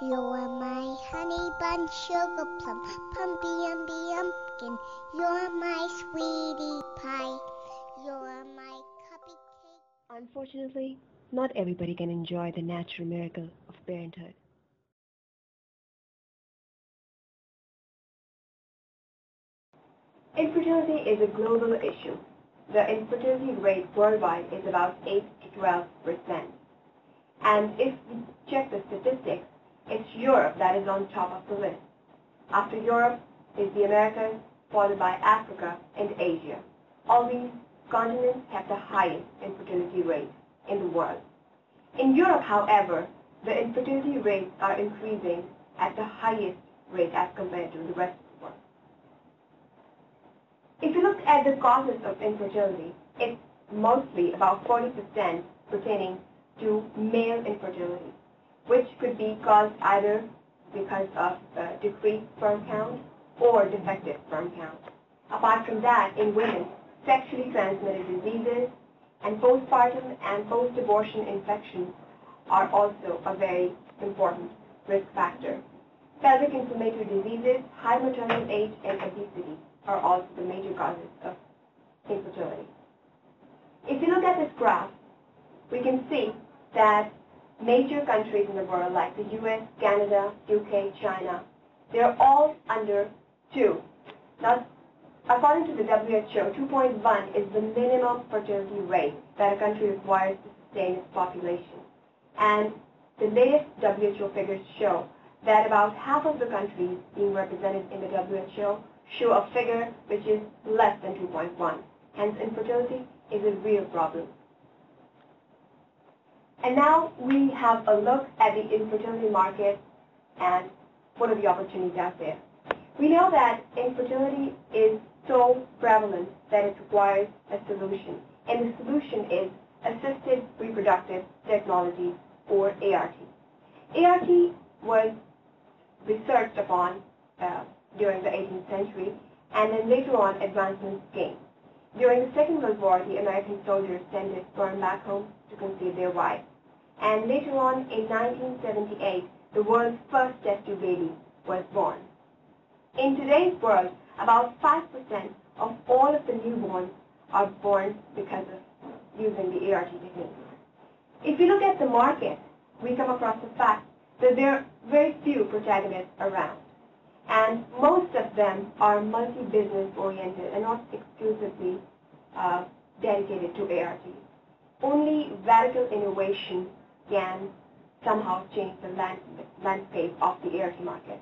You're my honey bun, sugar plum, pumpy umby umpkin. You're my sweetie pie. You're my cupcake. Unfortunately, not everybody can enjoy the natural miracle of parenthood. Infertility is a global issue. The infertility rate worldwide is about 8 to 12%. And if we check the statistics, it's Europe that is on top of the list. After Europe is the Americas, followed by Africa and Asia. All these continents have the highest infertility rate in the world. In Europe, however, the infertility rates are increasing at the highest rate as compared to the rest of the world. If you look at the causes of infertility, it's mostly about 40% pertaining to male infertility, which could be caused either because of decreased sperm count or defective sperm count. Apart from that, in women, sexually transmitted diseases and postpartum and post-abortion infections are also a very important risk factor. Pelvic inflammatory diseases, high maternal age, and obesity are also the major causes of infertility. If you look at this graph, we can see that major countries in the world like the US, Canada, UK, China, they're all under 2. Now, according to the WHO, 2.1 is the minimum fertility rate that a country requires to sustain its population. And the latest WHO figures show that about half of the countries being represented in the WHO show a figure which is less than 2.1. Hence, infertility is a real problem. And now we have a look at the infertility market and what are the opportunities out there. We know that infertility is so prevalent that it requires a solution. And the solution is assisted reproductive technology, or ART. ART was researched upon during the 18th century, and then later on advancements came. During the Second World War, the American soldiers sent their sperm back home to conceive their wives. And later on, in 1978, the world's first test tube baby was born. In today's world, about 5% of all of the newborns are born because of using the ART technique. If you look at the market, we come across the fact that there are very few protagonists around. And most of them are multi-business oriented and not exclusively dedicated to ART. Only radical innovation can somehow change the landscape of the ART market.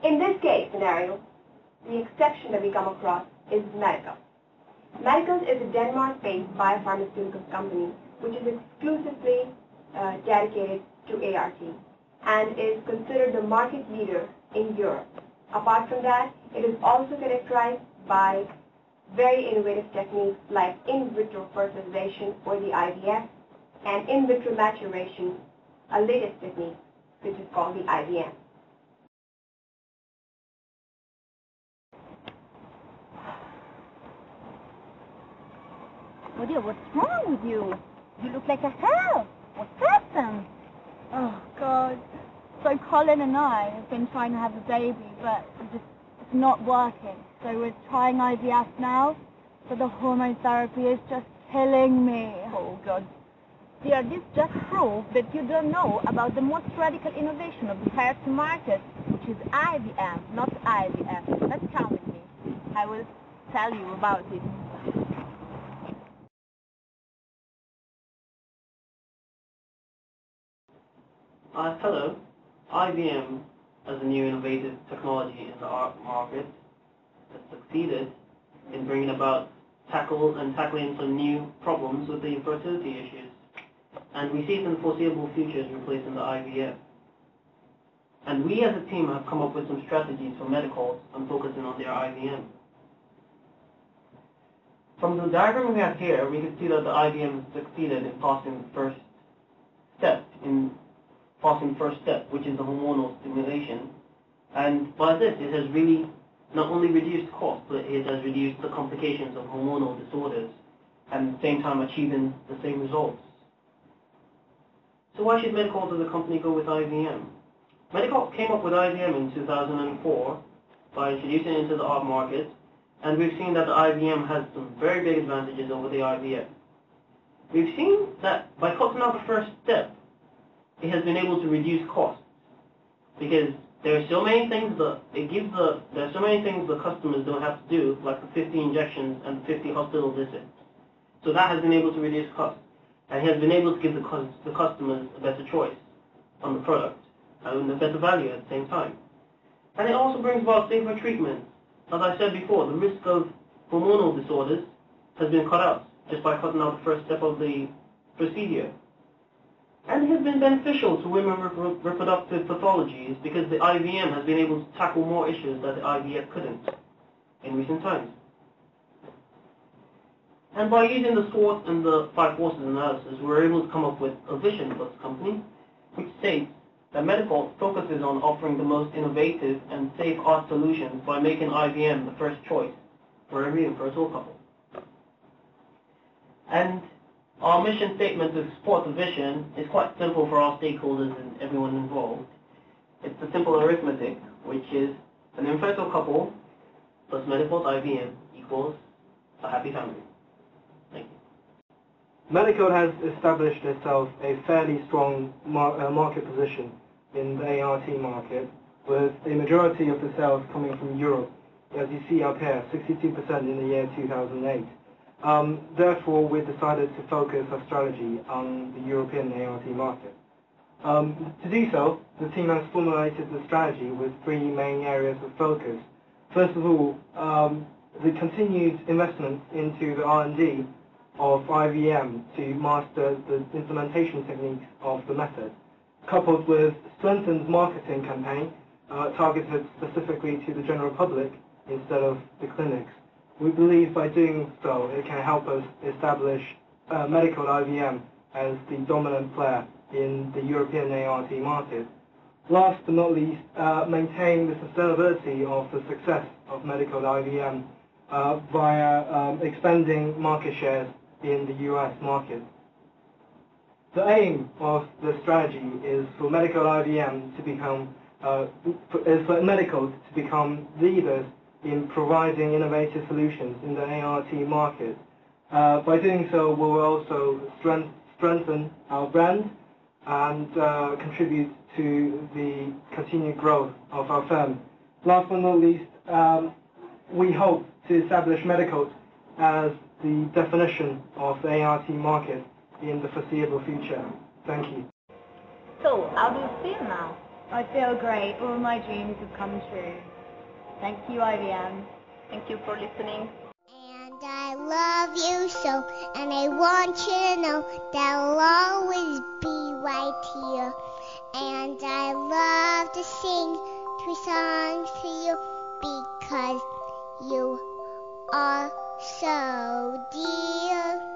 In this case scenario, the exception that we come across is Medicult. Medicult is a Denmark-based biopharmaceutical company which is exclusively dedicated to ART and is considered the market leader in Europe. Apart from that, it is also characterized by very innovative techniques like in vitro fertilization, or the IVF, and in vitro maturation, a latest technique which is called the IVM. Oh dear, what's wrong with you? You look like a hell. What's happened? Oh, God. So Colin and I have been trying to have a baby, but it's not working. So we're trying IVF now, but the hormone therapy is just killing me. Oh, God. Dear, this just proves that you don't know about the most radical innovation of the fertility market, which is IVM, not IVF. Let's come with me. I will tell you about it. Hello. IBM, as a new innovative technology in the market, has succeeded in bringing about tackling some new problems with the infertility issues. And we see it in the foreseeable future as replacing the IVF. And we as a team have come up with some strategies for Medicult on focusing on their IVM. From the diagram we have here, we can see that the IVM has succeeded in passing the first step, which is the hormonal stimulation. And by this, it has really not only reduced cost, but it has reduced the complications of hormonal disorders, and at the same time achieving the same results. So why should Medicult as a company go with IBM? Medicult came up with IBM in 2004 by introducing it into the art market, and we've seen that the IBM has some very big advantages over the IBM. We've seen that by cutting out the first step, it has been able to reduce costs, because there are so many things the customers don't have to do, like the 50 injections and the 50 hospital visits. So that has been able to reduce costs, and has been able to give the customers a better choice on the product and a better value at the same time. And it also brings about safer treatment. As I said before, the risk of hormonal disorders has been cut out just by cutting out the first step of the procedure. And it has been beneficial to women with reproductive pathologies because the IVM has been able to tackle more issues that the IVF couldn't in recent times. And by using the SWOT and the 5 forces analysis, we were able to come up with a vision for this company, which states that Medicult focuses on offering the most innovative and safe art solutions by making IVM the first choice for every infertile couple. And our mission statement to support the vision is quite simple for our stakeholders and everyone involved. It's a simple arithmetic, which is an infertile couple plus Medicult IVM equals a happy family. Thank you. Medicult has established itself a fairly strong market position in the ART market, with a majority of the sales coming from Europe, as you see up here, 62% in the year 2008. Therefore, we decided to focus our strategy on the European ART market. To do so, the team has formulated the strategy with 3 main areas of focus. First of all, the continued investment into the R&D of IVM to master the implementation techniques of the method, coupled with strengthened marketing campaign targeted specifically to the general public instead of the clinics. We believe by doing so, it can help us establish Medicult IVM as the dominant player in the European ART market. Last but not least, maintain the sustainability of the success of Medicult IVM via expanding market shares in the US market. The aim of the strategy is for Medicult IVM to become leaders in providing innovative solutions in the ART market. By doing so, we will also strengthen our brand and contribute to the continued growth of our firm. Last but not least, we hope to establish Medicult as the definition of the ART market in the foreseeable future. Thank you. So, how do you feel now? I feel great. All my dreams have come true. Thank you, IBM. Thank you for listening. And I love you so, and I want you to know that I'll always be right here. And I love to sing 3 songs to you because you are so dear.